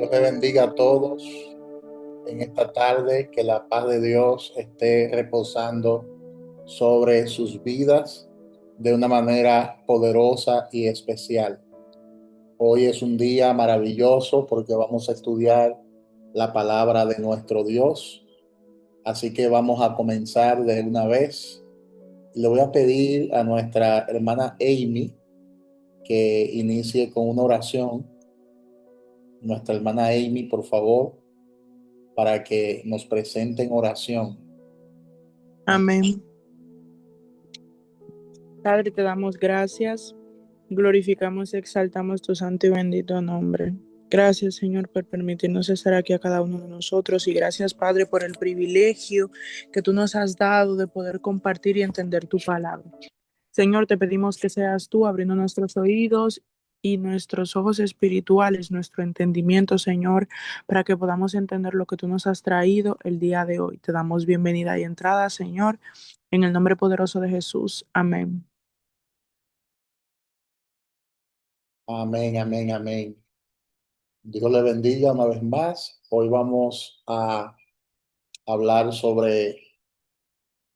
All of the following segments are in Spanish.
Dios te bendiga a todos en esta tarde, que la paz de Dios esté reposando sobre sus vidas de una manera poderosa y especial. Hoy es un día maravilloso porque vamos a estudiar la palabra de nuestro Dios, así que vamos a comenzar de una vez. Le voy a pedir a nuestra hermana Amy que inicie con una oración. Nuestra hermana Amy, por favor, para que nos presente en oración. Amén. Padre, te damos gracias, glorificamos y exaltamos tu santo y bendito nombre. Gracias, Señor, por permitirnos estar aquí a cada uno de nosotros y gracias, Padre, por el privilegio que tú nos has dado de poder compartir y entender tu palabra. Señor, te pedimos que seas tú abriendo nuestros oídos y nuestros ojos espirituales, nuestro entendimiento, Señor, para que podamos entender lo que tú nos has traído el día de hoy. Te damos bienvenida y entrada, Señor, en el nombre poderoso de Jesús. Amén. Amén, amén, amén. Dios le bendiga una vez más. Hoy vamos a hablar sobre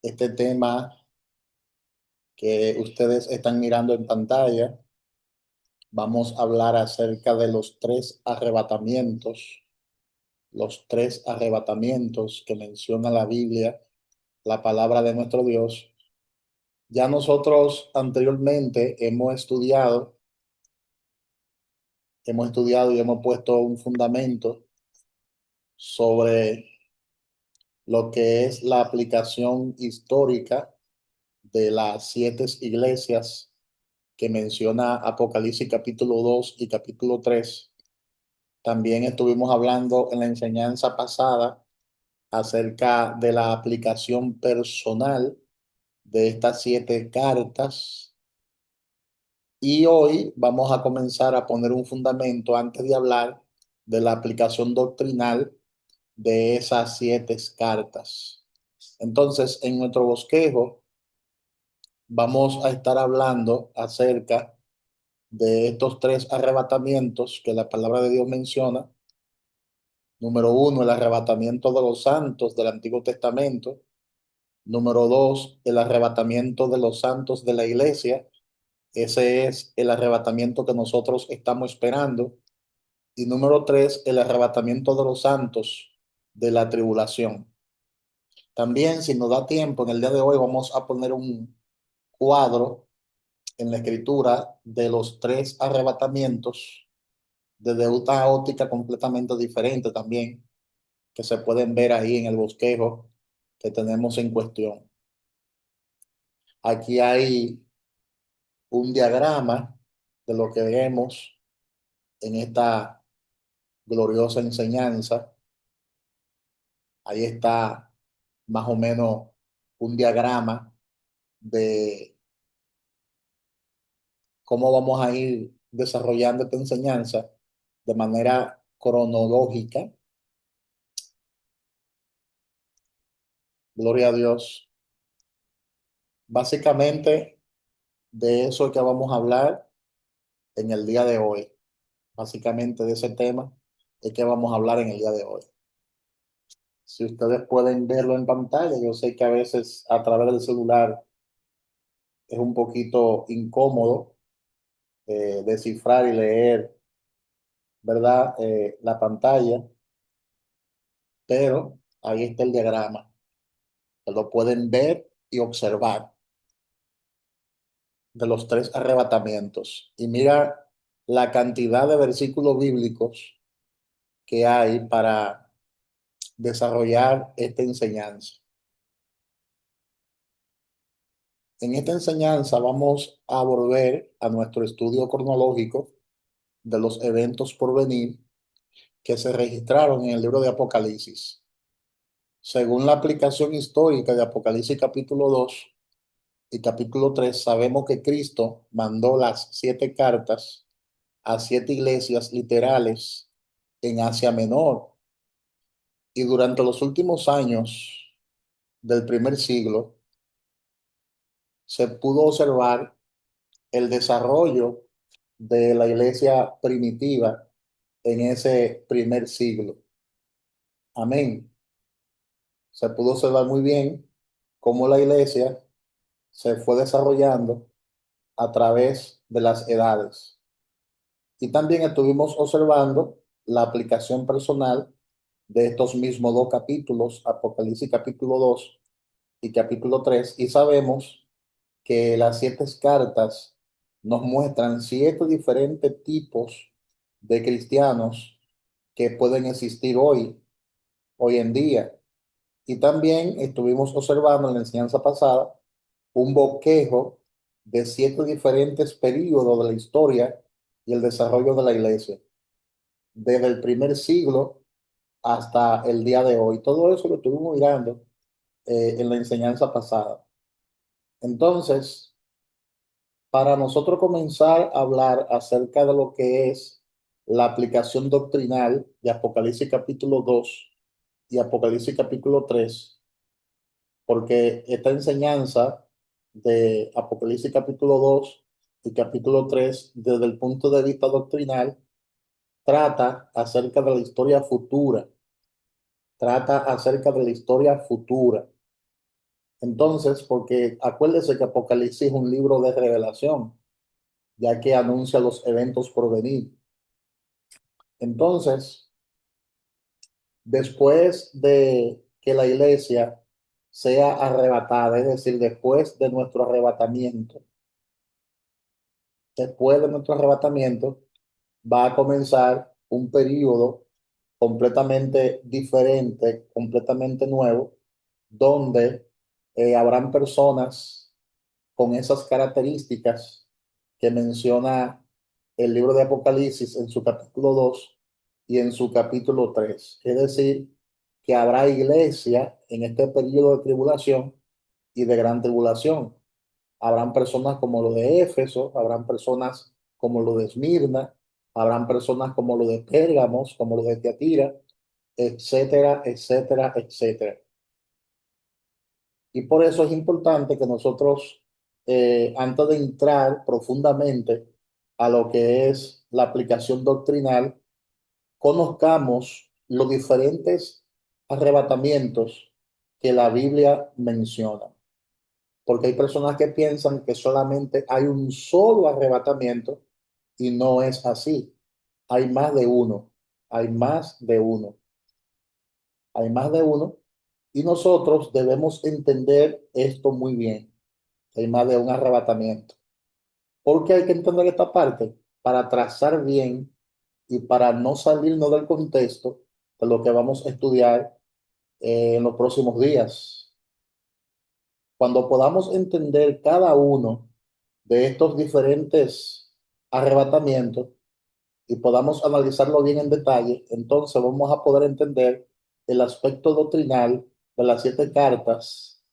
este tema que ustedes están mirando en pantalla. Vamos a hablar acerca de los tres arrebatamientos que menciona la Biblia, la palabra de nuestro Dios. Ya nosotros anteriormente hemos estudiado y hemos puesto un fundamento sobre lo que es la aplicación histórica de las siete iglesias que menciona Apocalipsis capítulo 2 y capítulo 3. También estuvimos hablando en la enseñanza pasada acerca de la aplicación personal de estas siete cartas. Y hoy vamos a comenzar a poner un fundamento antes de hablar de la aplicación doctrinal de esas siete cartas. Entonces, en nuestro bosquejo vamos a estar hablando acerca de estos tres arrebatamientos que la palabra de Dios menciona. Número uno, el arrebatamiento de los santos del Antiguo Testamento. Número dos, el arrebatamiento de los santos de la iglesia. Ese es el arrebatamiento que nosotros estamos esperando. Y número tres, el arrebatamiento de los santos de la tribulación. También, si nos da tiempo, en el día de hoy vamos a poner un cuadro en la escritura de los tres arrebatamientos desde una óptica completamente diferente también, que se pueden ver ahí en el bosquejo que tenemos en cuestión. Aquí hay un diagrama de lo que vemos en esta gloriosa enseñanza. Ahí está más o menos un diagrama de cómo vamos a ir desarrollando esta enseñanza de manera cronológica. Gloria a Dios. Básicamente de eso es que vamos a hablar en el día de hoy. Básicamente de ese tema es que vamos a hablar en el día de hoy. Si ustedes pueden verlo en pantalla, yo sé que a veces a través del celular es un poquito incómodo descifrar y leer, ¿verdad? La pantalla, pero ahí está el diagrama, que lo pueden ver y observar de los tres arrebatamientos. Y mira la cantidad de versículos bíblicos que hay para desarrollar esta enseñanza. En esta enseñanza vamos a volver a nuestro estudio cronológico de los eventos por venir que se registraron en el libro de Apocalipsis. Según la aplicación histórica de Apocalipsis capítulo 2 y capítulo 3, sabemos que Cristo mandó las siete cartas a siete iglesias literales en Asia Menor. Y durante los últimos años del primer siglo se pudo observar el desarrollo de la iglesia primitiva en ese primer siglo. Amén. Se pudo observar muy bien cómo la iglesia se fue desarrollando a través de las edades. Y también estuvimos observando la aplicación personal de estos mismos dos capítulos, Apocalipsis capítulo 2 y capítulo 3, y sabemos que las siete cartas nos muestran siete diferentes tipos de cristianos que pueden existir hoy en día. Y también estuvimos observando en la enseñanza pasada un bosquejo de siete diferentes periodos de la historia y el desarrollo de la iglesia, desde el primer siglo hasta el día de hoy. Todo eso lo estuvimos mirando en la enseñanza pasada. Entonces, para nosotros comenzar a hablar acerca de lo que es la aplicación doctrinal de Apocalipsis capítulo 2 y Apocalipsis capítulo 3, porque esta enseñanza de Apocalipsis capítulo 2 y capítulo 3, desde el punto de vista doctrinal, trata acerca de la historia futura, trata acerca de la historia futura. Entonces, porque acuérdese que Apocalipsis es un libro de revelación, ya que anuncia los eventos por venir. Entonces, después de que la iglesia sea arrebatada, es decir, después de nuestro arrebatamiento, va a comenzar un periodo completamente diferente, completamente nuevo, donde habrán personas con esas características que menciona el libro de Apocalipsis en su capítulo 2 y en su capítulo 3. Es decir, que habrá iglesia en este periodo de tribulación y de gran tribulación. Habrán personas como lo de Éfeso, habrán personas como lo de Esmirna, habrán personas como lo de Pérgamos, como lo de Tiatira, etcétera, etcétera, etcétera. Y por eso es importante que nosotros, antes de entrar profundamente a lo que es la aplicación doctrinal, conozcamos los diferentes arrebatamientos que la Biblia menciona. Porque hay personas que piensan que solamente hay un solo arrebatamiento y no es así. Hay más de uno, hay más de uno, hay más de uno. Y nosotros debemos entender esto muy bien. Hay más de un arrebatamiento. Porque hay que entender esta parte para trazar bien y para no salirnos del contexto de lo que vamos a estudiar en los próximos días. Cuando podamos entender cada uno de estos diferentes arrebatamientos y podamos analizarlo bien en detalle, entonces vamos a poder entender el aspecto doctrinal de las siete cartas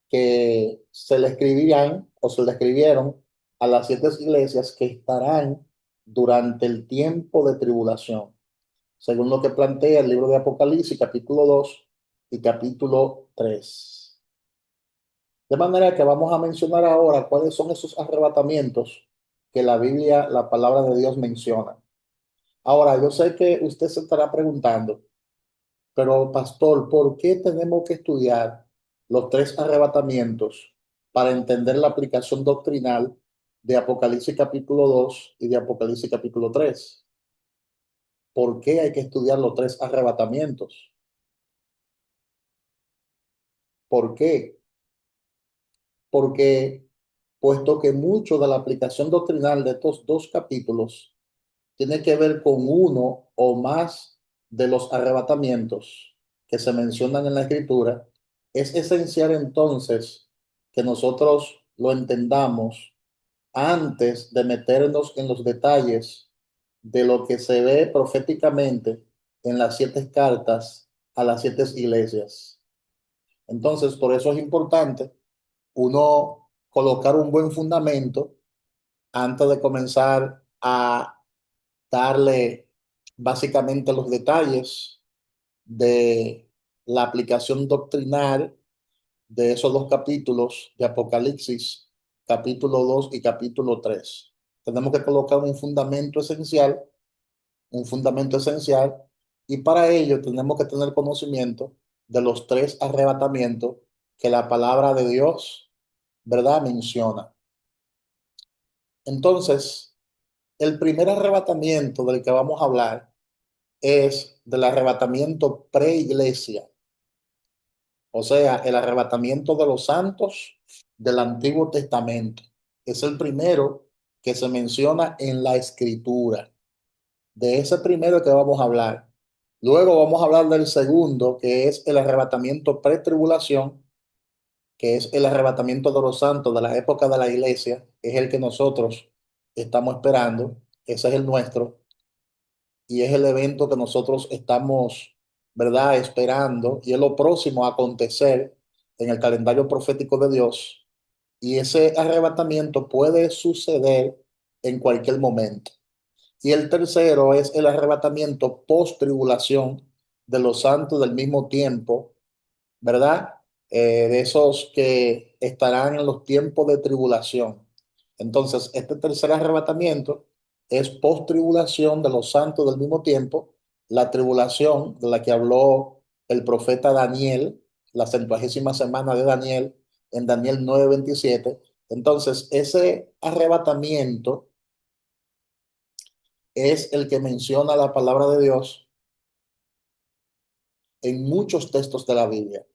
que se le escribirán o se le escribieron a las siete iglesias que estarán durante el tiempo de tribulación, según lo que plantea el libro de Apocalipsis, capítulo 2 y capítulo 3. De manera que vamos a mencionar ahora cuáles son esos arrebatamientos que la Biblia, la palabra de Dios menciona. Ahora, yo sé que usted se estará preguntando, pero pastor, ¿por qué tenemos que estudiar los tres arrebatamientos para entender la aplicación doctrinal de Apocalipsis capítulo 2 y de Apocalipsis capítulo 3? ¿Por qué hay que estudiar los tres arrebatamientos? ¿Por qué? Porque puesto que mucho de la aplicación doctrinal de estos dos capítulos tiene que ver con uno o más de los arrebatamientos que se mencionan en la escritura, es esencial entonces que nosotros lo entendamos antes de meternos en los detalles de lo que se ve proféticamente en las siete cartas a las siete iglesias. Entonces, por eso es importante uno colocar un buen fundamento antes de comenzar a darle básicamente los detalles de la aplicación doctrinal de esos dos capítulos de Apocalipsis, capítulo 2 y capítulo 3. Tenemos que colocar un fundamento esencial un fundamento esencial, y para ello tenemos que tener conocimiento de los tres arrebatamientos que la palabra de Dios, ¿verdad?, menciona. Entonces, el primer arrebatamiento del que vamos a hablar es del arrebatamiento preiglesia, o sea, el arrebatamiento de los santos del Antiguo Testamento. Es el primero que se menciona en la Escritura. De ese primero que vamos a hablar. Luego vamos a hablar del segundo, que es el arrebatamiento pretribulación, que es el arrebatamiento de los santos de la época de la iglesia, es el que nosotros estamos esperando, ese es el nuestro, y es el evento que nosotros estamos, ¿verdad?, esperando, y es lo próximo a acontecer en el calendario profético de Dios, y ese arrebatamiento puede suceder en cualquier momento. Y el tercero es el arrebatamiento post-tribulación de los santos del mismo tiempo, ¿verdad? De esos que estarán en los tiempos de tribulación. Entonces, este tercer arrebatamiento es post-tribulación de los santos del mismo tiempo, la tribulación de la que habló el profeta Daniel, la 70ª semana de Daniel, en Daniel 9:27. Entonces, ese arrebatamiento es el que menciona la palabra de Dios en muchos textos de la Biblia,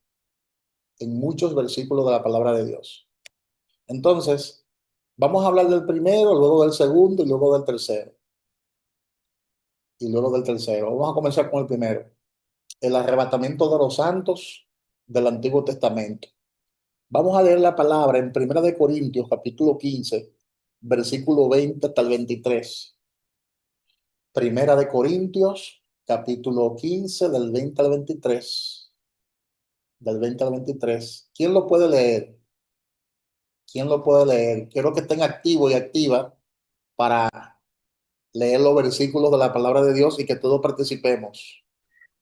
en muchos versículos de la palabra de Dios. Entonces, vamos a hablar del primero, luego del segundo y luego del tercero. Y luego del tercero. Vamos a comenzar con el primero. El arrebatamiento de los santos del Antiguo Testamento. Vamos a leer la palabra en Primera de Corintios, capítulo 15, versículo 20 hasta el 23. Primera de Corintios, capítulo 15, del 20 al 23. Del 20 al 23. ¿Quién lo puede leer? ¿Quién lo puede leer? Quiero que estén activos y activas para leer los versículos de la palabra de Dios y que todos participemos.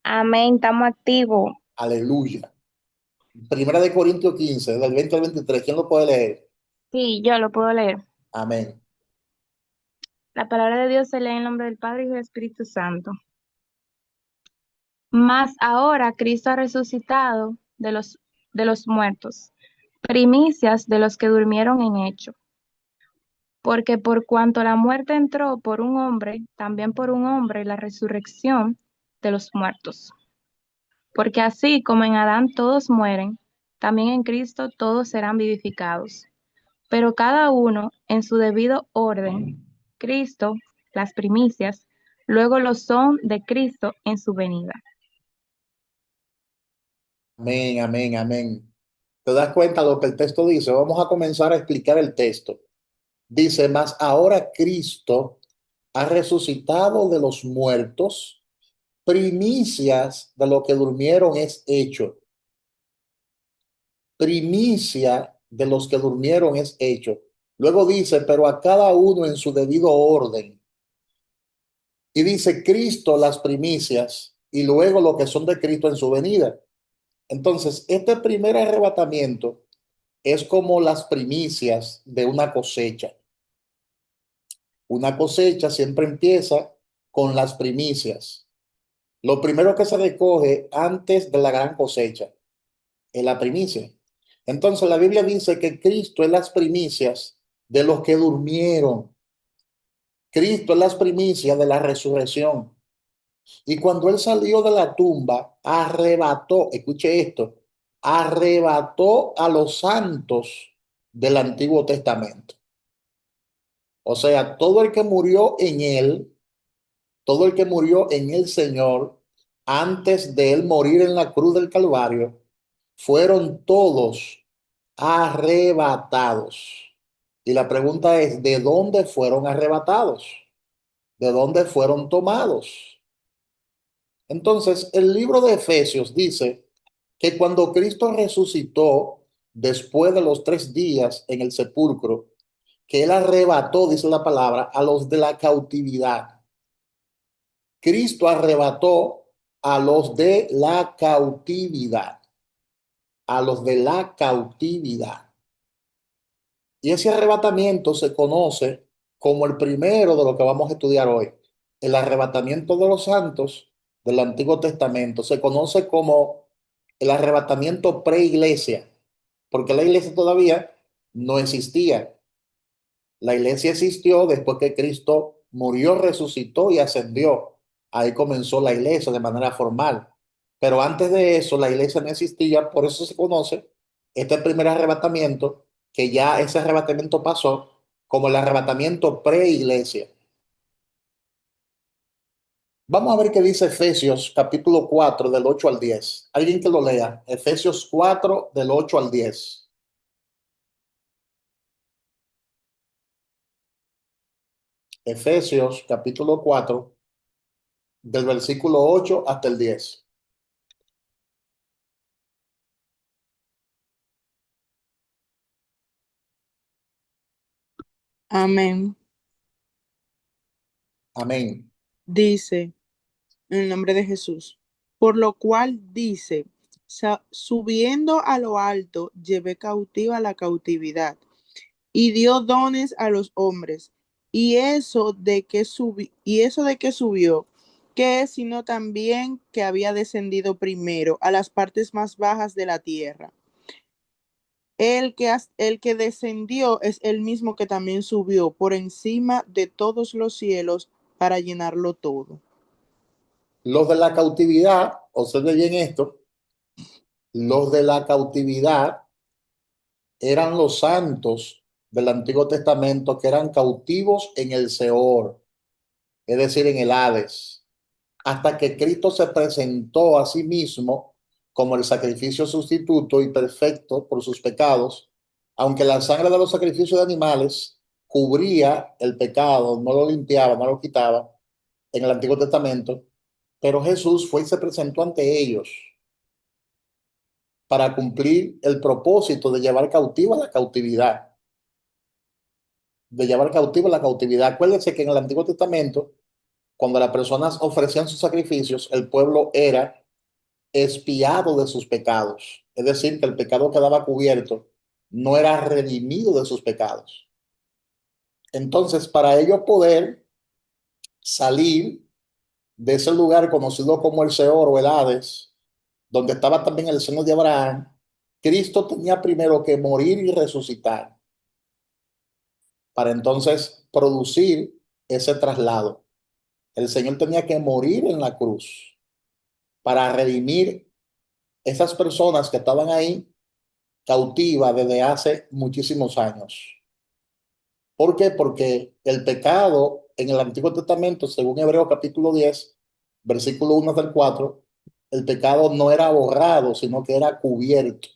Amén, estamos activos. Aleluya. Primera de Corintios 15, del 20 al 23. ¿Quién lo puede leer? Sí, yo lo puedo leer. Amén. La palabra de Dios se lee en nombre del Padre y del Espíritu Santo. Mas ahora Cristo ha resucitado de los muertos, primicias de los que durmieron en hecho. Porque por cuanto la muerte entró por un hombre, también por un hombre la resurrección de los muertos. Porque así como en Adán todos mueren, también en Cristo todos serán vivificados. Pero cada uno en su debido orden. Cristo, las primicias, luego lo son de Cristo en su venida. Amén, amén, amén. ¿Te das cuenta lo que el texto dice? Vamos a comenzar a explicar el texto. Dice, mas ahora Cristo ha resucitado de los muertos, primicias de lo que durmieron es hecho. Primicia de los que durmieron es hecho. Luego dice, pero a cada uno en su debido orden. Y dice Cristo las primicias y luego lo que son de Cristo en su venida. Entonces, este primer arrebatamiento es como las primicias de una cosecha. Una cosecha siempre empieza con las primicias. Lo primero que se recoge antes de la gran cosecha es la primicia. Entonces, la Biblia dice que Cristo es las primicias de los que durmieron. Cristo es las primicias de la resurrección. Y cuando él salió de la tumba, arrebató, escuche esto, arrebató a los santos del Antiguo Testamento. O sea, todo el que murió en él, todo el que murió en el Señor, antes de él morir en la cruz del Calvario, fueron todos arrebatados. Y la pregunta es, ¿de dónde fueron arrebatados? ¿De dónde fueron tomados? Entonces, el libro de Efesios dice que cuando Cristo resucitó después de los 3 días en el sepulcro, que él arrebató, dice la palabra, a los de la cautividad. Cristo arrebató a los de la cautividad, a los de la cautividad. Y ese arrebatamiento se conoce como el primero de lo que vamos a estudiar hoy. el arrebatamiento de los santos del Antiguo Testamento. Se conoce como el arrebatamiento pre-iglesia, porque la iglesia todavía no existía. La iglesia existió después que Cristo murió, resucitó y ascendió. Ahí comenzó la iglesia de manera formal. Pero antes de eso, la iglesia no existía, por eso se conoce este primer arrebatamiento, que ya ese arrebatamiento pasó como el arrebatamiento pre-iglesia. Vamos a ver qué dice Efesios capítulo 4 del 8 al 10. Alguien que lo lea. Efesios 4 del 8 al 10. Efesios capítulo 4 del versículo 8 hasta el 10. Amén. Amén. Dice, en el nombre de Jesús, por lo cual dice, subiendo a lo alto, llevé cautiva la cautividad y dio dones a los hombres. Y eso de que subió, que es sino también que había descendido primero a las partes más bajas de la tierra. El que descendió es el mismo que también subió por encima de todos los cielos para llenarlo todo. Los de la cautividad, observe bien esto, los de la cautividad eran los santos del Antiguo Testamento que eran cautivos en el Seol, es decir, en el Hades, hasta que Cristo se presentó a sí mismo como el sacrificio sustituto y perfecto por sus pecados, aunque la sangre de los sacrificios de animales cubría el pecado, no lo limpiaba, no lo quitaba en el Antiguo Testamento, pero Jesús fue y se presentó ante ellos para cumplir el propósito de llevar cautiva la cautividad, de llevar cautiva la cautividad. Acuérdense que en el Antiguo Testamento, cuando las personas ofrecían sus sacrificios, el pueblo era expiado de sus pecados. Es decir, que el pecado quedaba cubierto, no era redimido de sus pecados. Entonces, para ellos poder salir de ese lugar conocido como el Seol o el Hades, donde estaba también el seno de Abraham, Cristo tenía primero que morir y resucitar para entonces producir ese traslado. El Señor tenía que morir en la cruz para redimir esas personas que estaban ahí cautivas desde hace muchísimos años. ¿Por qué? Porque el pecado en el Antiguo Testamento, según Hebreos capítulo 10, versículo 1 del 4, el pecado no era borrado, sino que era cubierto.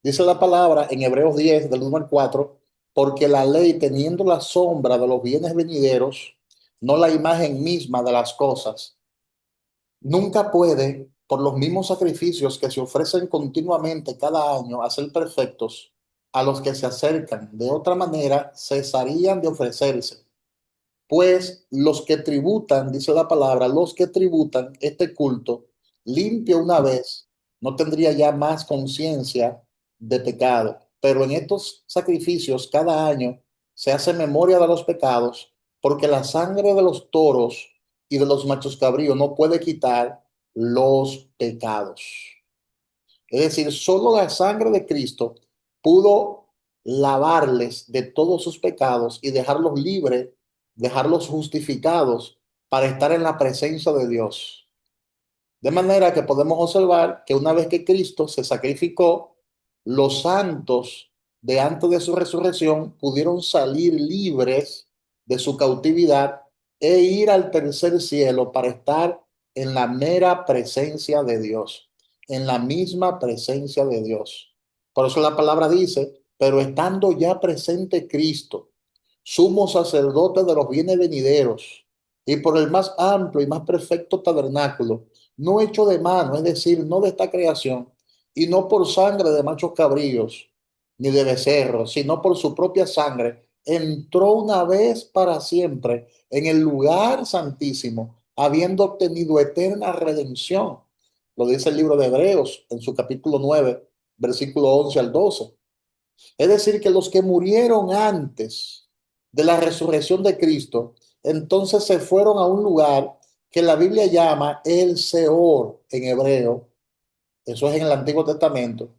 Dice la palabra en Hebreos 10, del 1 al 4, porque la ley, teniendo la sombra de los bienes venideros, no la imagen misma de las cosas, nunca puede, por los mismos sacrificios que se ofrecen continuamente cada año, hacer perfectos a los que se acercan. De otra manera, cesarían de ofrecerse. Pues los que tributan, dice la palabra, los que tributan este culto limpio una vez, no tendría ya más conciencia de pecado. Pero en estos sacrificios cada año se hace memoria de los pecados, porque la sangre de los toros y de los machos cabríos no puede quitar los pecados. Es decir, solo la sangre de Cristo pudo lavarles de todos sus pecados y dejarlos libres, dejarlos justificados para estar en la presencia de Dios. De manera que podemos observar que una vez que Cristo se sacrificó, los santos de antes de su resurrección pudieron salir libres de su cautividad e ir al tercer cielo para estar en la mera presencia de Dios, en la misma presencia de Dios. Por eso la palabra dice, pero estando ya presente Cristo, sumo sacerdote de los bienes venideros, y por el más amplio y más perfecto tabernáculo, no hecho de mano, es decir, no de esta creación, y no por sangre de machos cabríos, ni de becerros, sino por su propia sangre, entró una vez para siempre en el lugar santísimo, habiendo obtenido eterna redención. Lo dice el libro de Hebreos en su capítulo 9, versículo 11 al 12. Es decir, que los que murieron antes de la resurrección de Cristo Entonces se fueron a un lugar que la Biblia llama el Seor en hebreo. Eso es en el Antiguo Testamento.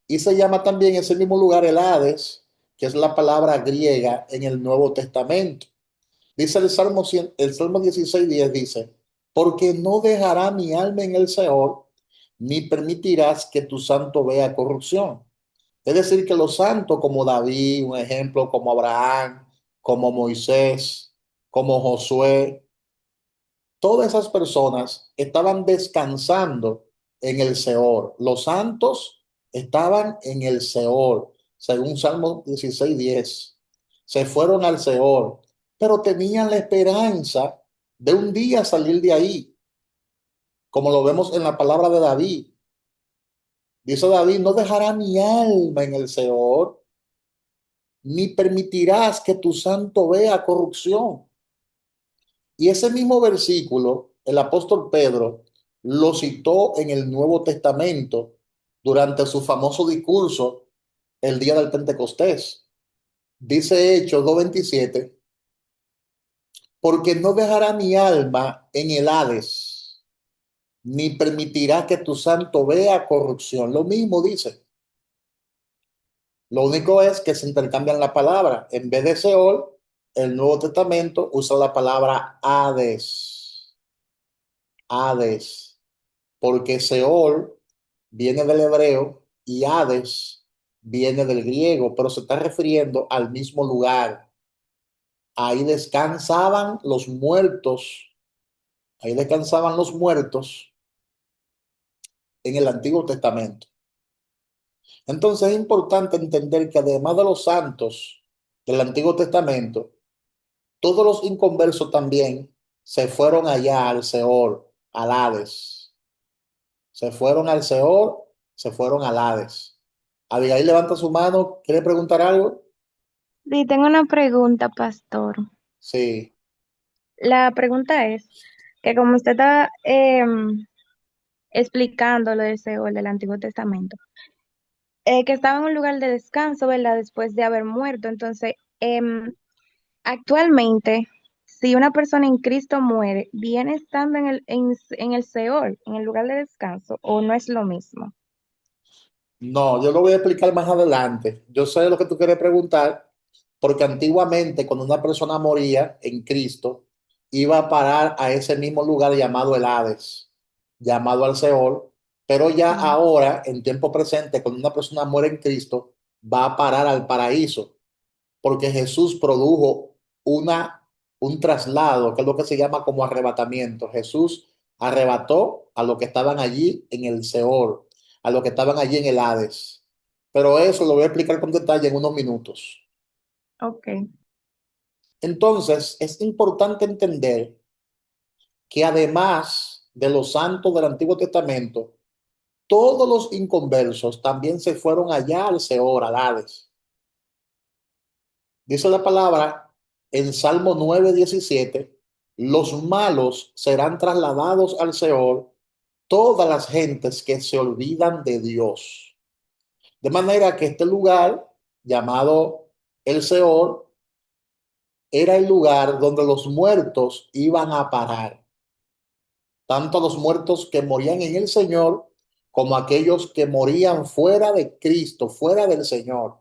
Y se llama también ese mismo lugar el Hades, que es la palabra griega en el Nuevo Testamento. Dice el Salmo 16:10 dice, porque no dejará mi alma en el Seol, ni permitirás que tu santo vea corrupción. Es decir, que los santos como David, un ejemplo, como Abraham, como Moisés, como Josué, todas esas personas estaban descansando en el Seol. Los santos estaban en el Seol, según Salmo 16:10. Se fueron al Seol, pero tenían la esperanza de un día salir de ahí, como lo vemos en la palabra de David. Dice David, no dejará mi alma en el Seol, ni permitirás que tu santo vea corrupción. Y ese mismo versículo, el apóstol Pedro lo citó en el Nuevo Testamento durante su famoso discurso el día del Pentecostés. Dice Hechos 2:27, porque no dejará mi alma en el Hades, ni permitirá que tu santo vea corrupción. Lo mismo dice. Lo único es que se intercambian la palabra. En vez de Seol, el Nuevo Testamento usa la palabra Hades. Hades. Porque Seol viene del hebreo y Hades viene del griego, pero se está refiriendo al mismo lugar. Ahí descansaban los muertos, ahí descansaban los muertos en el Antiguo Testamento. Entonces es importante entender que además de los santos del Antiguo Testamento, todos los inconversos también se fueron allá al Seol, al Hades. Se fueron al Seol, se fueron al Hades. Abigail levanta su mano, ¿quiere preguntar algo? Sí, tengo una pregunta, pastor. Sí. La pregunta es que como usted está explicando lo de Seol del Antiguo Testamento, que estaba en un lugar de descanso, ¿verdad? Después de haber muerto. Entonces, actualmente, si una persona en Cristo muere, ¿viene estando en el Seol, en el lugar de descanso, o no es lo mismo? No, yo lo voy a explicar más adelante. Yo sé lo que tú quieres preguntar, porque antiguamente cuando una persona moría en Cristo, iba a parar a ese mismo lugar llamado el Hades, llamado al Seol, pero ya Mm. ahora, en tiempo presente, cuando una persona muere en Cristo, va a parar al paraíso, porque Jesús produjo un traslado, que es lo que se llama como arrebatamiento. Jesús arrebató a los que estaban allí en el Seol, a los que estaban allí en el Hades. Pero eso lo voy a explicar con detalle en unos minutos. Ok. Entonces, es importante entender que además de los santos del Antiguo Testamento, todos los inconversos también se fueron allá al Seol, al Hades. Dice la palabra en Salmo 9:17, los malos serán trasladados al Seol, todas las gentes que se olvidan de Dios. De manera que este lugar llamado el Seol era el lugar donde los muertos iban a parar, tanto los muertos que morían en el Señor como aquellos que morían fuera de Cristo, fuera del Señor.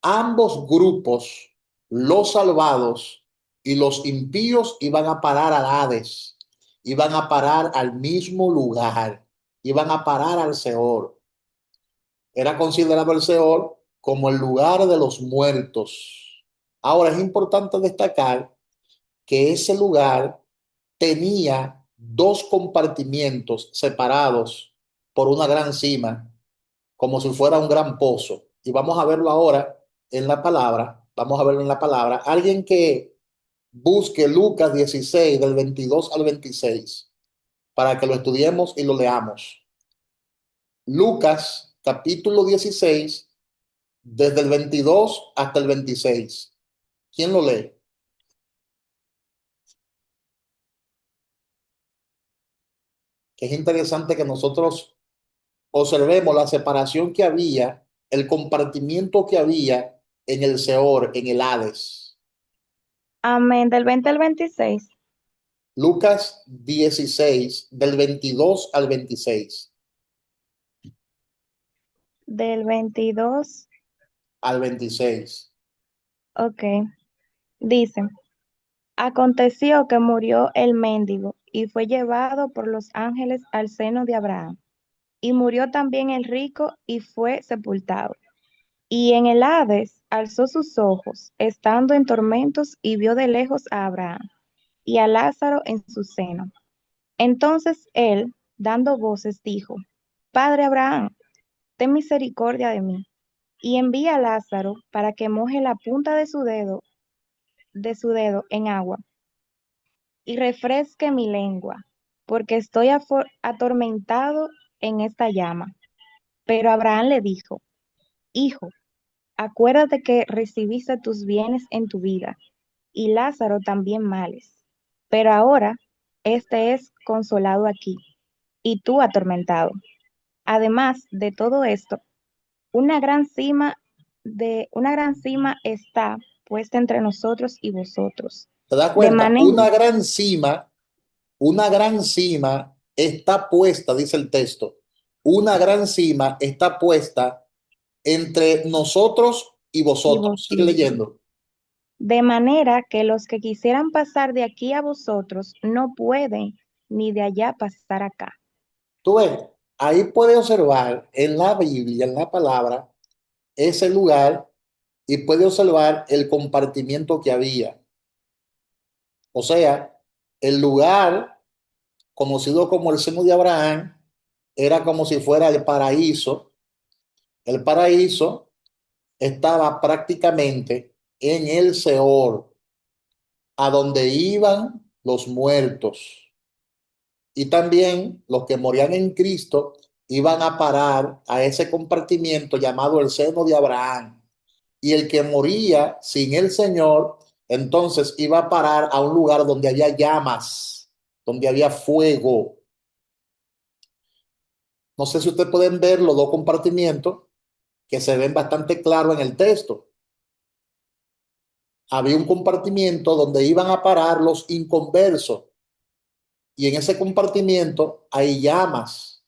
Ambos grupos, los salvados y los impíos, iban a parar al Hades, iban a parar al mismo lugar, iban a parar al Seol. Era considerado el Seol como el lugar de los muertos. Ahora es importante destacar que ese lugar tenía dos compartimientos separados por una gran cima, como si fuera un gran pozo. Y vamos a verlo ahora en la palabra. Vamos a verlo en la palabra. Alguien que busque Lucas 16, del 22 al 26, para que lo estudiemos y lo leamos. Lucas, capítulo 16, desde el 22 hasta el 26. ¿Quién lo lee? Que es interesante que nosotros observemos la separación que había, el compartimiento que había en el Seor, en el Hades. Amén. Del 20 al 26. Lucas 16, del 22 al 26. Del 22. Al 26. Ok. Dice, aconteció que murió el mendigo y fue llevado por los ángeles al seno de Abraham. Y murió también el rico y fue sepultado. Y en el Hades alzó sus ojos, estando en tormentos, y vio de lejos a Abraham y a Lázaro en su seno. Entonces él, dando voces, dijo, Padre Abraham, ten misericordia de mí, y envía a Lázaro para que moje la punta de su dedo en agua, y refresque mi lengua, porque estoy atormentado en esta llama. Pero Abraham le dijo, Hijo, acuérdate que recibiste tus bienes en tu vida, y Lázaro también males. Pero ahora este es consolado aquí, y tú atormentado. Además de todo esto, una gran cima está puesta entre nosotros y vosotros. ¿Te das De cuenta? manera, Una gran cima está puesta, dice el texto. Una gran cima está puesta entre nosotros y y vosotros. Sigue vosotros. leyendo. De manera que los que quisieran pasar de aquí a vosotros no pueden, ni de allá pasar acá. Tú ves, ahí puedes observar en la Biblia, en la palabra, ese lugar y puede observar el compartimiento que había. O sea, el lugar conocido como el seno de Abraham era como si fuera el paraíso. El paraíso estaba prácticamente en el Seol, a donde iban los muertos. Y también los que morían en Cristo iban a parar a ese compartimiento llamado el seno de Abraham. Y el que moría sin el Señor, entonces iba a parar a un lugar donde había llamas, donde había fuego. No sé si ustedes pueden ver los dos compartimientos que se ven bastante claro en el texto. Había un compartimiento donde iban a parar los inconversos y en ese compartimiento hay llamas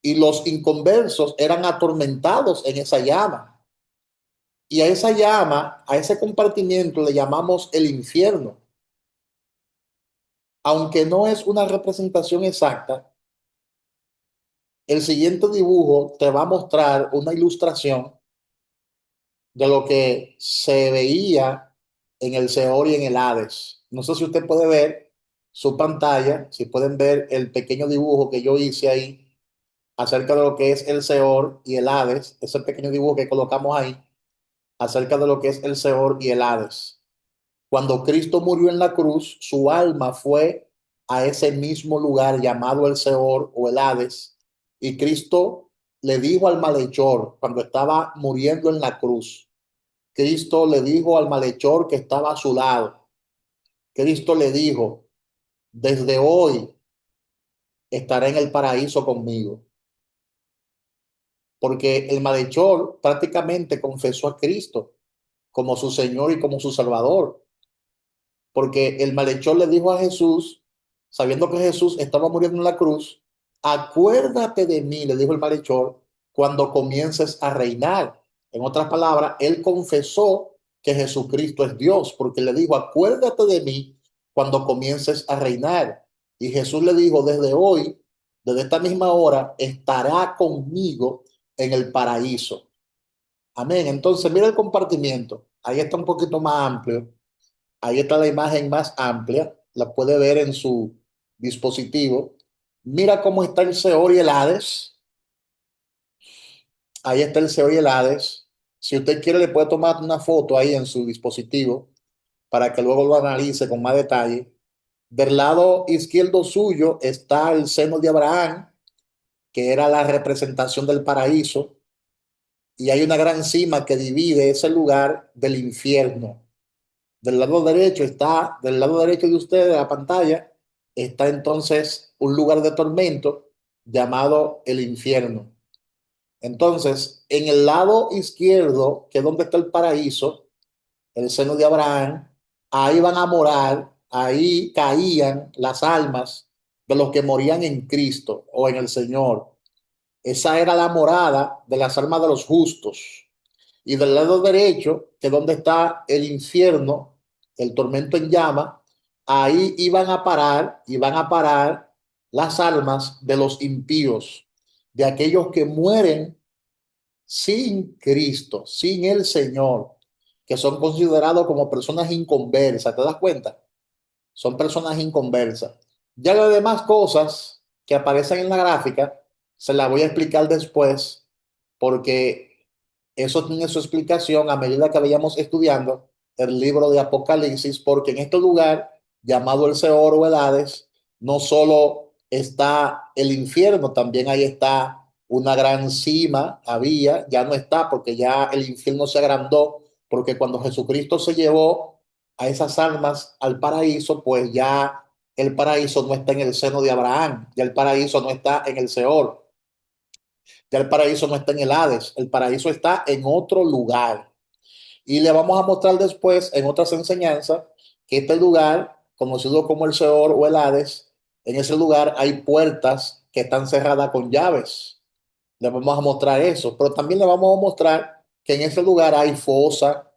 y los inconversos eran atormentados en esa llama. Y a esa llama, a ese compartimiento le llamamos el infierno. Aunque no es una representación exacta, el siguiente dibujo te va a mostrar una ilustración de lo que se veía en el Seol y en el Hades. No sé si usted puede ver su pantalla, si pueden ver el pequeño dibujo que yo hice ahí acerca de lo que es el Seol y el Hades, ese pequeño dibujo que colocamos ahí acerca de lo que es el Seol y el Hades. Cuando Cristo murió en la cruz, su alma fue a ese mismo lugar llamado el Seol o el Hades, y Cristo le dijo al malhechor cuando estaba muriendo en la cruz, Cristo le dijo al malhechor que estaba a su lado, Cristo le dijo, desde hoy estará en el paraíso conmigo, porque el malhechor prácticamente confesó a Cristo como su Señor y como su Salvador, porque el malhechor le dijo a Jesús, sabiendo que Jesús estaba muriendo en la cruz, acuérdate de mí, le dijo el malhechor, cuando comiences a reinar. En otras palabras, él confesó que Jesucristo es Dios, porque le dijo, acuérdate de mí cuando comiences a reinar. Y Jesús le dijo, desde hoy, desde esta misma hora, estará conmigo en el paraíso. Amén. Entonces, mira el compartimiento. Ahí está un poquito más amplio. Ahí está la imagen más amplia, la puede ver en su dispositivo. Mira cómo está el Seol y el Hades. Ahí está el Seol y el Hades. Si usted quiere, le puede tomar una foto ahí en su dispositivo para que luego lo analice con más detalle. Del lado izquierdo suyo está el seno de Abraham, que era la representación del paraíso, y hay una gran cima que divide ese lugar del infierno. Del lado derecho de usted de la pantalla, está entonces un lugar de tormento llamado el infierno. Entonces, en el lado izquierdo, que es donde está el paraíso, el seno de Abraham, ahí van a morar, ahí caían las almas de los que morían en Cristo o en el Señor. Esa era la morada de las almas de los justos. Y del lado derecho, que es donde está el infierno, el tormento en llama, ahí iban a parar las almas de los impíos, de aquellos que mueren sin Cristo, sin el Señor, que son considerados como personas inconversas. ¿Te das cuenta? Son personas inconversas. Ya las demás cosas que aparecen en la gráfica, se las voy a explicar después, porque eso tiene su explicación a medida que vayamos estudiando el libro de Apocalipsis, porque en este lugar llamado el Seol o el Hades, no solo está el infierno, también ahí está una gran cima, había, ya no está, porque ya el infierno se agrandó, porque cuando Jesucristo se llevó a esas almas al paraíso, pues ya el paraíso no está en el seno de Abraham, ya el paraíso no está en el Seol, ya el paraíso no está en el Hades, el paraíso está en otro lugar. Y le vamos a mostrar después en otras enseñanzas que este lugar, conocido como el Seol o el Hades, en ese lugar hay puertas que están cerradas con llaves. Le vamos a mostrar eso, pero también le vamos a mostrar que en ese lugar hay fosa,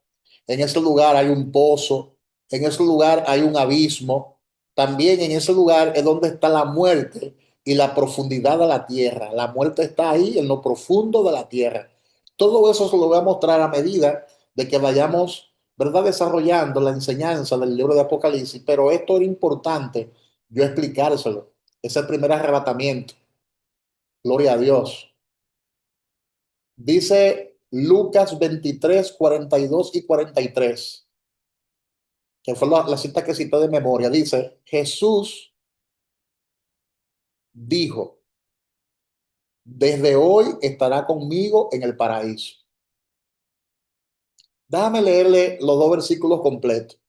en ese lugar hay un pozo, en ese lugar hay un abismo, también en ese lugar es donde está la muerte y la profundidad de la tierra. La muerte está ahí en lo profundo de la tierra. Todo eso se lo voy a mostrar a medida de que vayamos, ¿verdad?, desarrollando la enseñanza del libro de Apocalipsis, pero esto era importante yo explicárselo. Es el primer arrebatamiento. Gloria a Dios. Dice Lucas 23, 42 y 43, que fue la cita que citó de memoria. Dice, Jesús dijo, desde hoy estará conmigo en el paraíso. Déjame leerle los dos versículos completos.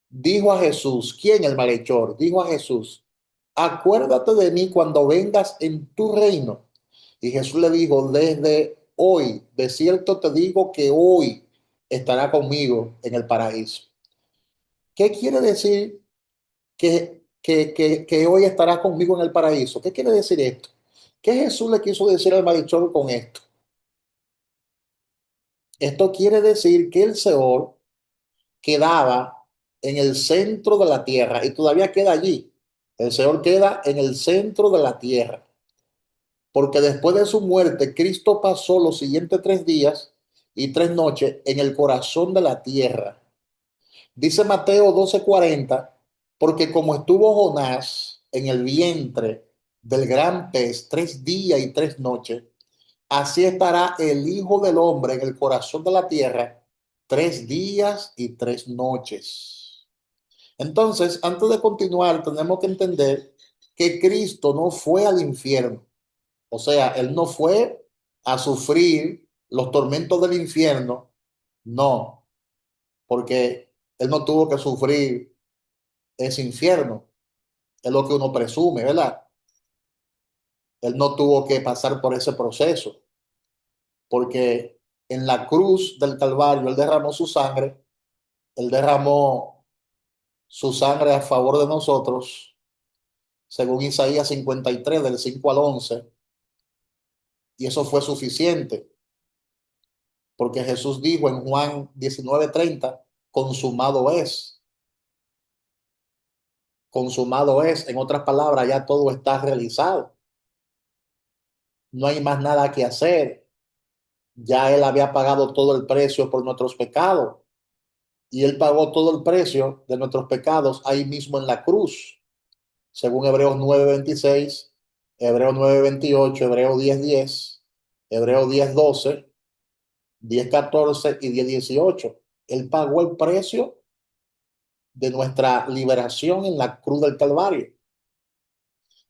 Dijo a Jesús, ¿quién? El malhechor. Dijo a Jesús, acuérdate de mí cuando vengas en tu reino. Y Jesús le dijo, desde hoy, de cierto te digo que hoy estará conmigo en el paraíso. ¿Qué quiere decir que hoy estará conmigo en el paraíso? ¿Qué quiere decir esto? ¿Qué Jesús le quiso decir al malhechor con esto? Esto quiere decir que el Seol quedaba en el centro de la tierra y todavía queda allí. El Seol queda en el centro de la tierra, porque después de su muerte, Cristo pasó los siguientes 3 días y 3 noches en el corazón de la tierra. Dice Mateo 12:40, porque como estuvo Jonás en el vientre del gran pez 3 días y 3 noches, así estará el Hijo del Hombre en el corazón de la tierra 3 días y 3 noches. Entonces, antes de continuar, tenemos que entender que Cristo no fue al infierno. O sea, Él no fue a sufrir los tormentos del infierno. No, porque Él no tuvo que sufrir ese infierno. Es lo que uno presume, ¿verdad? Él no tuvo que pasar por ese proceso, porque en la cruz del Calvario Él derramó su sangre, Él derramó su sangre a favor de nosotros, según Isaías 53, del 5 al 11, y eso fue suficiente, porque Jesús dijo en Juan 19:30, consumado es, consumado es, en otras palabras, ya todo está realizado, no hay más nada que hacer. Ya Él había pagado todo el precio por nuestros pecados y Él pagó todo el precio de nuestros pecados ahí mismo en la cruz, según Hebreos 9:26, Hebreos 9:28, Hebreos 10:10, Hebreos 10:12, 10:14 y 10:18. Él pagó el precio de nuestra liberación en la cruz del Calvario.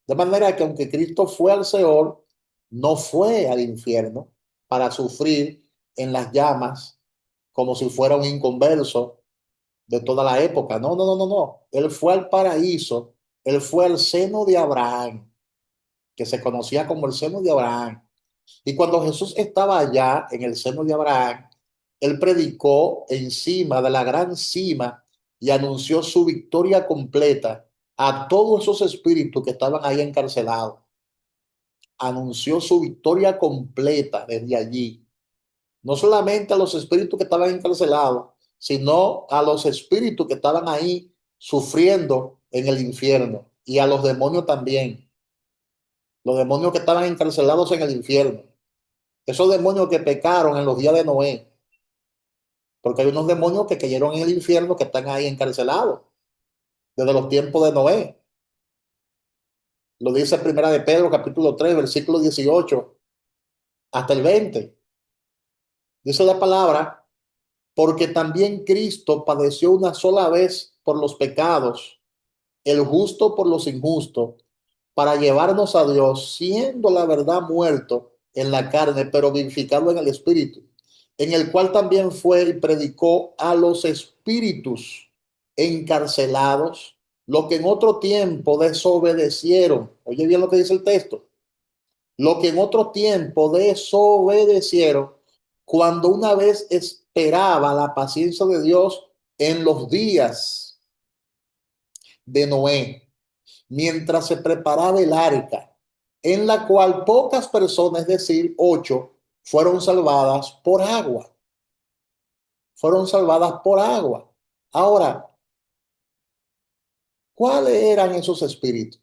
De manera que aunque Cristo fue al Seol, no fue al infierno para sufrir en las llamas como si fuera un inconverso de toda la época. No, no, no, no, no. Él fue al paraíso, él fue al seno de Abraham, que se conocía como el seno de Abraham. Y cuando Jesús estaba allá en el seno de Abraham, él predicó encima de la gran cima y anunció su victoria completa a todos esos espíritus que estaban ahí encarcelados. Anunció su victoria completa desde allí. No solamente a los espíritus que estaban encarcelados, sino a los espíritus que estaban ahí sufriendo en el infierno y a los demonios también. Los demonios que estaban encarcelados en el infierno. Esos demonios que pecaron en los días de Noé. Porque hay unos demonios que cayeron en el infierno que están ahí encarcelados desde los tiempos de Noé. Lo dice Primera de Pedro, capítulo 3, versículo 18 hasta el 20. Dice la palabra, porque también Cristo padeció una sola vez por los pecados, el justo por los injustos, para llevarnos a Dios, siendo la verdad muerto en la carne, pero vivificado en el espíritu, en el cual también fue y predicó a los espíritus encarcelados, lo que en otro tiempo desobedecieron. Oye bien lo que dice el texto. Lo que en otro tiempo desobedecieron cuando una vez esperaba la paciencia de Dios en los días de Noé, mientras se preparaba el arca, en la cual pocas personas, es decir, 8, fueron salvadas por agua. Fueron salvadas por agua. Ahora, ¿cuáles eran esos espíritus?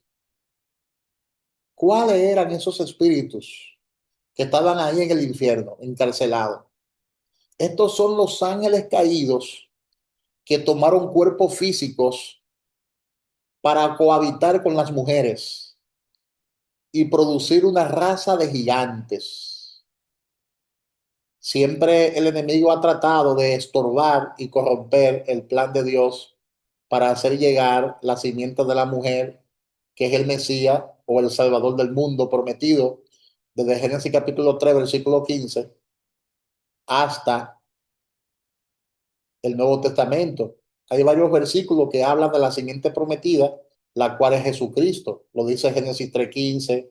¿Cuáles eran esos espíritus que estaban ahí en el infierno, encarcelados? Estos son los ángeles caídos que tomaron cuerpos físicos para cohabitar con las mujeres y producir una raza de gigantes. Siempre el enemigo ha tratado de estorbar y corromper el plan de Dios para hacer llegar la simiente de la mujer, que es el Mesías o el Salvador del mundo prometido, desde Génesis capítulo 3, versículo 15, hasta el Nuevo Testamento. Hay varios versículos que hablan de la simiente prometida, la cual es Jesucristo. Lo dice Génesis 3:15,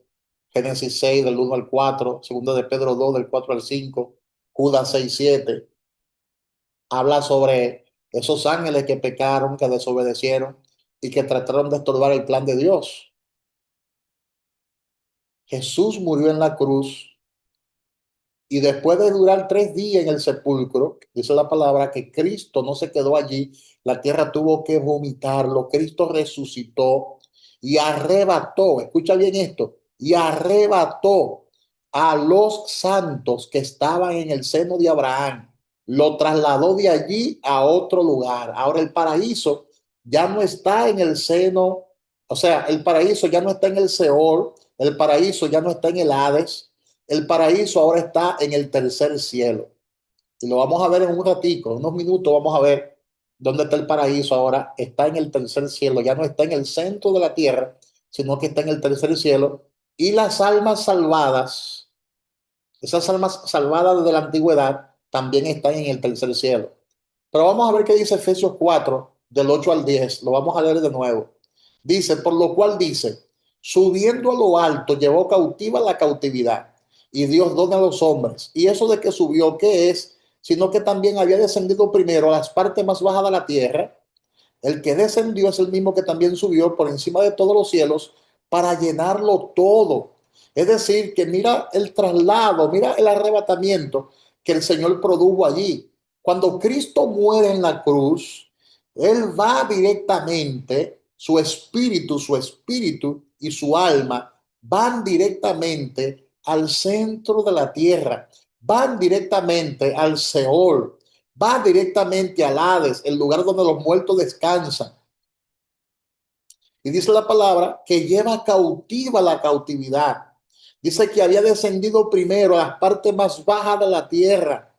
Génesis 6 del 1 al 4, segundo de Pedro 2 del 4 al 5, Judas 6:7. Habla sobre esos ángeles que pecaron, que desobedecieron y que trataron de estorbar el plan de Dios. Jesús murió en la cruz y después de durar 3 días en el sepulcro, dice la palabra que Cristo no se quedó allí, la tierra tuvo que vomitarlo, Cristo resucitó y arrebató, escucha bien esto, y arrebató a los santos que estaban en el seno de Abraham, lo trasladó de allí a otro lugar. Ahora el paraíso ya no está en el seno, o sea, el paraíso ya no está en el Seol, el paraíso ya no está en el Hades, el paraíso ahora está en el tercer cielo. Y lo vamos a ver en un ratico, en unos minutos vamos a ver dónde está el paraíso ahora. Está en el tercer cielo, ya no está en el centro de la tierra, sino que está en el tercer cielo. Y las almas salvadas, esas almas salvadas desde la antigüedad, también están en el tercer cielo. Pero vamos a ver qué dice Efesios 4, del 8 al 10. Lo vamos a leer de nuevo. Dice, por lo cual dice, subiendo a lo alto, llevó cautiva la cautividad y Dios dona a los hombres. Y eso de que subió, ¿qué es? Sino que también había descendido primero a las partes más bajas de la tierra. El que descendió es el mismo que también subió por encima de todos los cielos para llenarlo todo. Es decir, que mira el traslado, mira el arrebatamiento que el Señor produjo allí. Cuando Cristo muere en la cruz, Él va directamente, su espíritu y su alma van directamente al centro de la tierra, van directamente al Seol, va directamente al Hades, el lugar donde los muertos descansan. Y dice la palabra que lleva cautiva la cautividad. Dice que había descendido primero a las partes más bajas de la tierra.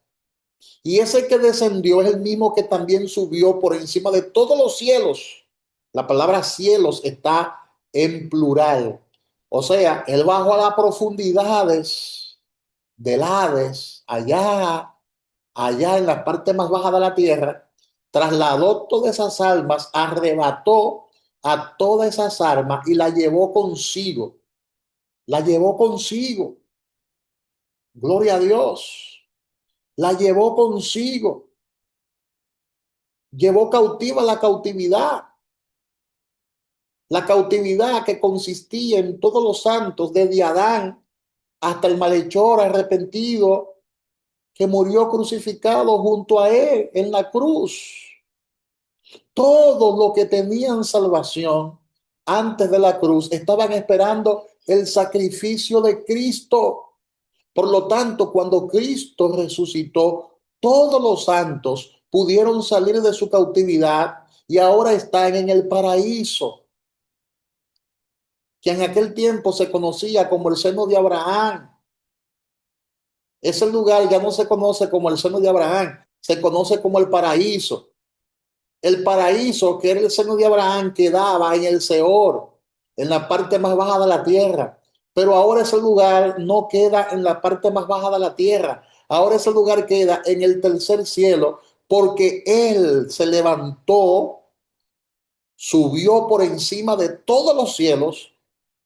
Y ese que descendió es el mismo que también subió por encima de todos los cielos. La palabra cielos está en plural. O sea, él bajó a las profundidades del Hades, allá en la parte más baja de la tierra, trasladó todas esas almas, arrebató a todas esas almas y la llevó consigo. La llevó consigo. Gloria a Dios. La llevó consigo. llevó cautiva la cautividad que consistía en todos los santos, desde Adán hasta el malhechor arrepentido que murió crucificado junto a él en la cruz. Todos los que tenían salvación antes de la cruz estaban esperando el sacrificio de Cristo. Por lo tanto, cuando Cristo resucitó, todos los santos pudieron salir de su cautividad y ahora están en el paraíso, que en aquel tiempo se conocía como el seno de Abraham. Ese lugar ya no se conoce como el seno de Abraham, se conoce como el paraíso. El paraíso, que era el seno de Abraham, quedaba en el Seol, en la parte más baja de la tierra. Pero ahora ese lugar no queda en la parte más baja de la tierra. Ahora ese lugar queda en el tercer cielo, porque Él se levantó, subió por encima de todos los cielos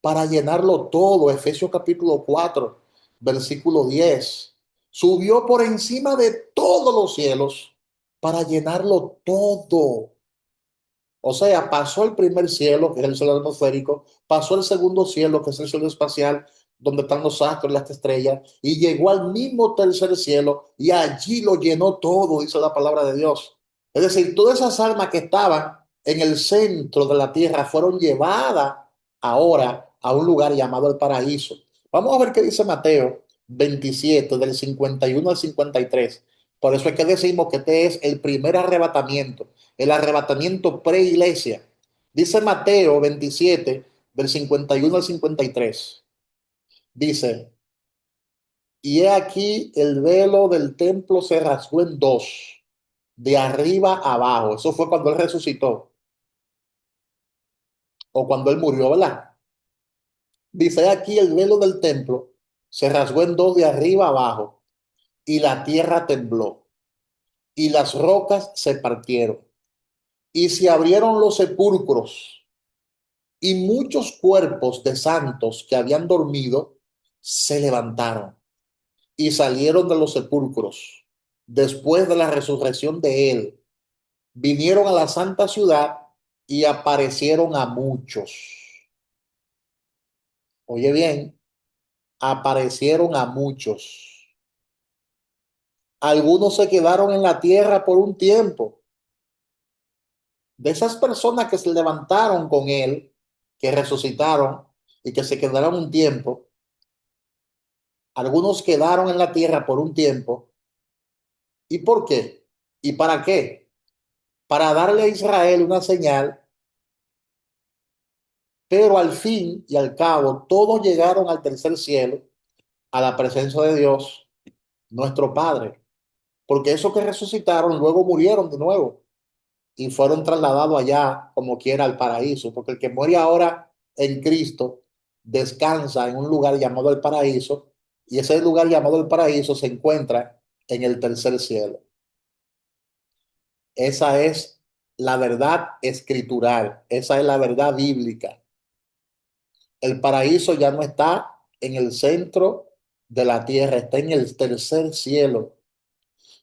para llenarlo todo. Efesios capítulo 4, versículo 10. Subió por encima de todos los cielos para llenarlo todo. O sea, pasó el primer cielo, que es el cielo atmosférico, pasó el segundo cielo, que es el cielo espacial, donde están los astros, las estrellas, y llegó al mismo tercer cielo y allí lo llenó todo, dice la palabra de Dios. Es decir, todas esas almas que estaban en el centro de la tierra fueron llevadas ahora a un lugar llamado el paraíso. Vamos a ver qué dice Mateo 27, del 51 al 53. Por eso es que decimos que este es el primer arrebatamiento, el arrebatamiento pre-iglesia. Dice Mateo 27, del 51 al 53. Dice, y he aquí el velo del templo se rasgó en dos, de arriba a abajo. Eso fue cuando él resucitó o cuando él murió, ¿verdad? Dice, he aquí el velo del templo se rasgó en dos, de arriba a abajo, y la tierra tembló, y las rocas se partieron, y se abrieron los sepulcros, y muchos cuerpos de santos que habían dormido se levantaron y salieron de los sepulcros después de la resurrección de él. Vinieron a la santa ciudad y aparecieron a muchos. Oye bien, aparecieron a muchos. Algunos se quedaron en la tierra por un tiempo. De esas personas que se levantaron con él, que resucitaron y que se quedaron un tiempo, algunos quedaron en la tierra por un tiempo. ¿Y por qué? ¿Y para qué? Para darle a Israel una señal, pero al fin y al cabo todos llegaron al tercer cielo, a la presencia de Dios, nuestro Padre, porque esos que resucitaron luego murieron de nuevo y fueron trasladados allá como quiera al paraíso, porque el que muere ahora en Cristo descansa en un lugar llamado el paraíso, y ese lugar llamado el paraíso se encuentra en el tercer cielo. Esa es la verdad escritural, esa es la verdad bíblica. El paraíso ya no está en el centro de la tierra, está en el tercer cielo.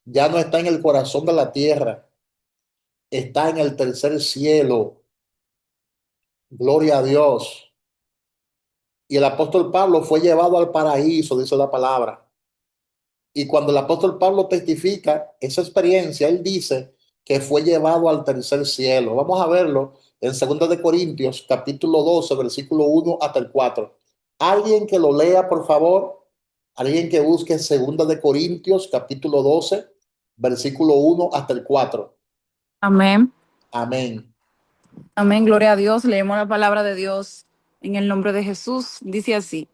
Ya no está en el corazón de la tierra, está en el tercer cielo. Gloria a Dios. Y el apóstol Pablo fue llevado al paraíso, dice la palabra. Y cuando el apóstol Pablo testifica esa experiencia, él dice que fue llevado al tercer cielo. Vamos a verlo en 2 capítulo 12, versículo 1 hasta el 4. Alguien que lo lea, por favor. Alguien que busque 2 capítulo 12, versículo 1 hasta el 4. Amén. Amén. Amén. Gloria a Dios. Leemos la palabra de Dios en el nombre de Jesús. Dice así: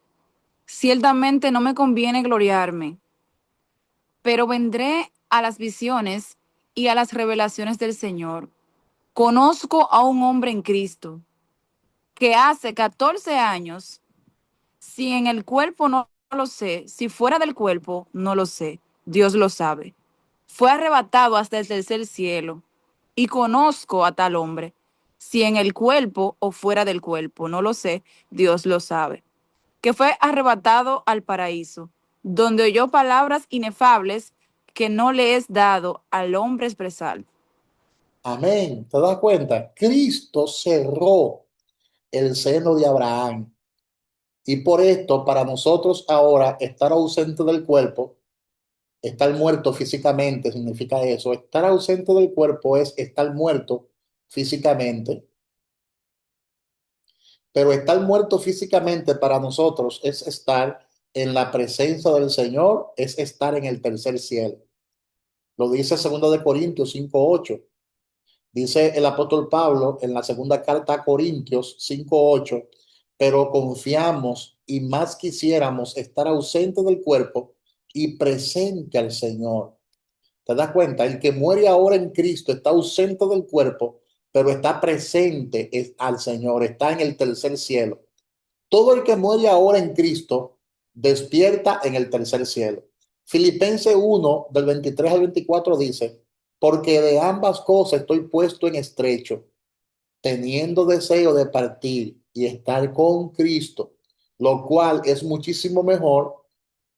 ciertamente no me conviene gloriarme, pero vendré a las visiones y a las revelaciones del Señor. Conozco a un hombre en Cristo que hace 14 años, si en el cuerpo no lo sé, si fuera del cuerpo no lo sé, Dios lo sabe. Fue arrebatado hasta el tercer cielo, y conozco a tal hombre, si en el cuerpo o fuera del cuerpo, no lo sé, Dios lo sabe, que fue arrebatado al paraíso, donde oyó palabras inefables que no le es dado al hombre expresar. Amén. ¿Te das cuenta? Cristo cerró el seno de Abraham. Y por esto, para nosotros ahora, estar ausente del cuerpo, estar muerto físicamente, significa eso. Estar ausente del cuerpo es estar muerto físicamente. Pero estar muerto físicamente para nosotros es estar en la presencia del Señor, es estar en el tercer cielo. Lo dice 2 Corintios 5:8. Dice el apóstol Pablo en la segunda carta a Corintios 5:8, pero confiamos y más quisiéramos estar ausente del cuerpo y presente al Señor. ¿Te das cuenta? El que muere ahora en Cristo está ausente del cuerpo, pero está presente al Señor, está en el tercer cielo. Todo el que muere ahora en Cristo despierta en el tercer cielo. Filipenses 1, del 23 al 24 dice, porque de ambas cosas estoy puesto en estrecho, teniendo deseo de partir y estar con Cristo, lo cual es muchísimo mejor,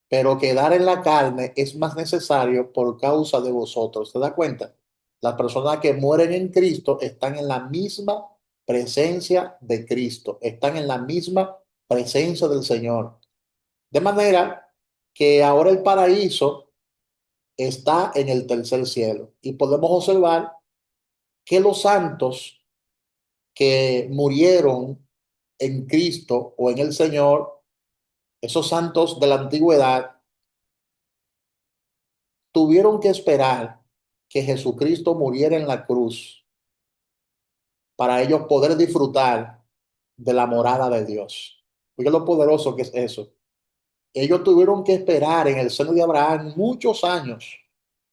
pero quedar en la carne es más necesario por causa de vosotros. ¿Te das cuenta? Las personas que mueren en Cristo están en la misma presencia de Cristo, están en la misma presencia del Señor. De manera que ahora el paraíso está en el tercer cielo y podemos observar que los santos que murieron en Cristo o en el Señor, esos santos de la antigüedad, tuvieron que esperar que Jesucristo muriera en la cruz para ellos poder disfrutar de la morada de Dios. Oye lo poderoso que es eso. Ellos tuvieron que esperar en el seno de Abraham muchos años.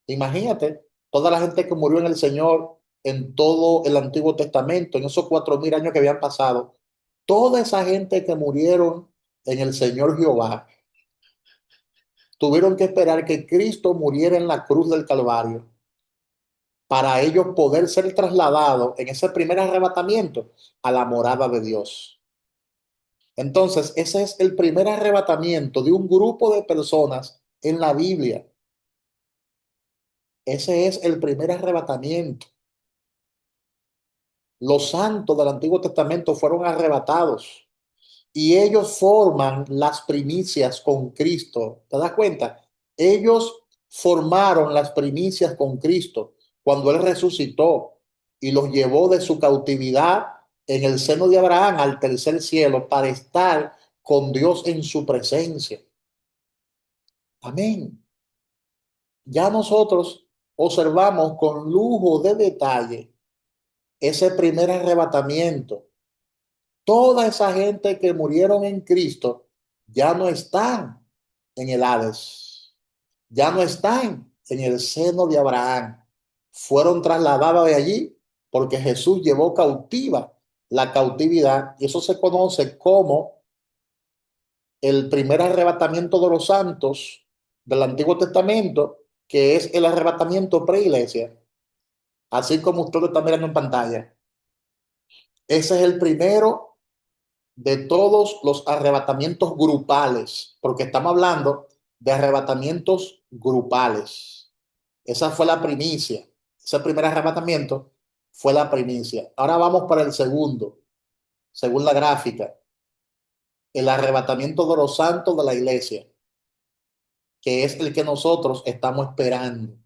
Imagínate, toda la gente que murió en el Señor en todo el Antiguo Testamento, en esos 4000 años que habían pasado, toda esa gente que murieron en el Señor Jehová, tuvieron que esperar que Cristo muriera en la cruz del Calvario para ellos poder ser trasladados en ese primer arrebatamiento a la morada de Dios. Entonces, ese es el primer arrebatamiento de un grupo de personas en la Biblia. Ese es el primer arrebatamiento. Los santos del Antiguo Testamento fueron arrebatados y ellos forman las primicias con Cristo. ¿Te das cuenta? Ellos formaron las primicias con Cristo cuando Él resucitó y los llevó de su cautividad en el seno de Abraham al tercer cielo para estar con Dios en su presencia. Amén. Ya nosotros observamos con lujo de detalle ese primer arrebatamiento. Toda esa gente que murieron en Cristo ya no están en el Hades, ya no están en el seno de Abraham. Fueron trasladados de allí porque Jesús llevó cautiva la cautividad y eso se conoce como el primer arrebatamiento de los santos del Antiguo Testamento, que es el arrebatamiento pre-iglesia, así como usted lo está mirando en pantalla. Ese es el primero de todos los arrebatamientos grupales, porque estamos hablando de arrebatamientos grupales. Esa fue la primicia. Ese primer arrebatamiento fue la primicia. Ahora vamos para el segundo, según la gráfica, el arrebatamiento de los santos de la iglesia, que es el que nosotros estamos esperando.